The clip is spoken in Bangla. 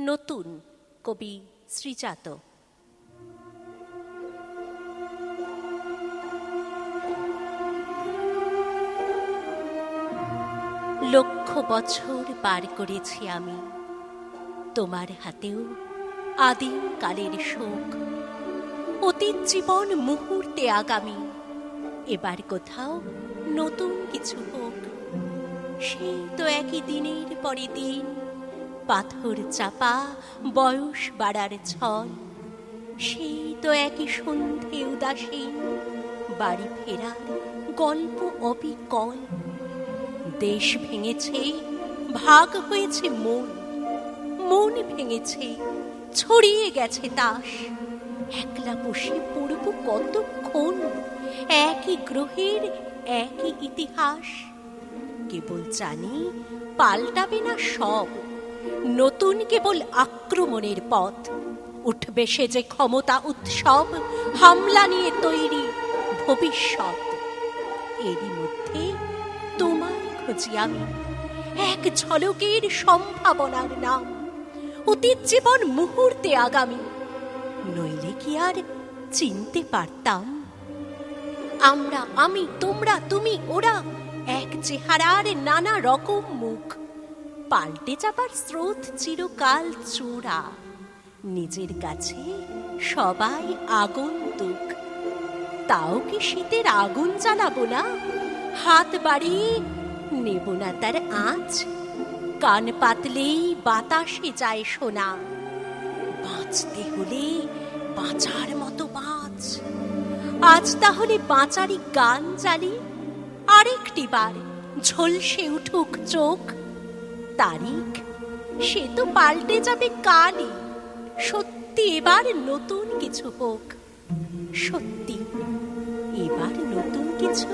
নতুন কবি শ্রীজাত। লক্ষ বছর পার করেছি আমি, তোমার হাতেও আদিম কালের শোক। অতীত জীবন মুহূর্তে আগামী, এবার কোথাও নতুন কিছু হোক। সেই তো একই দিনের পরে দিন, পাথর চাপা বয়স বাড়ার ছল। সেই তো একই সন্ধে উদাসীন, বাড়ি ফেরার গল্প অবিকল। দেশ ভেঙেছে, ভাগ হয়েছে মন, মন ভেঙেছে, ছড়িয়ে গেছে তাস। একলা বসে পড়ব কতক্ষণ, একই গ্রহের একই ইতিহাস। কেবল জানি পাল্টাবে না সব, নতুন কেবল আক্রমণের পথ। উঠবে সে যে ক্ষমতা উৎসব, হামলা নিয়ে তৈরি ভবিষ্যৎ। এরই মধ্যে তোমায় খুঁজি আমি, এক ঝলকের সম্ভাবনার নাম। অতীত জীবন মুহূর্তে আগামী, নইলে কি আর চিনতে পারতাম? আমরা, আমি, তোমরা, তুমি, ওরা, এক চেহারার নানা রকম মুখ। পাল্টে যাবার স্রোত চিরকাল চোরা, নিজের কাছে সবাই আগন্তুক। তাও কি শীতের আগুন জ্বালাবো না? হাত বাড়িয়ে নেব না তার আঁচ। কান পাতলেই বাতাসে যায় শোনা, বাঁচতে হলে বাঁচার মতো বাঁচ। আজ তাহলে বাঁচারই গান জ্বালি, আরেকটি বার ঝলসে উঠুক চোখ। তারিখ সে তো পাল্টে যাবে কালই, সত্যি এবার নতুন কিছু হোক। সত্যি এবার নতুন কিছু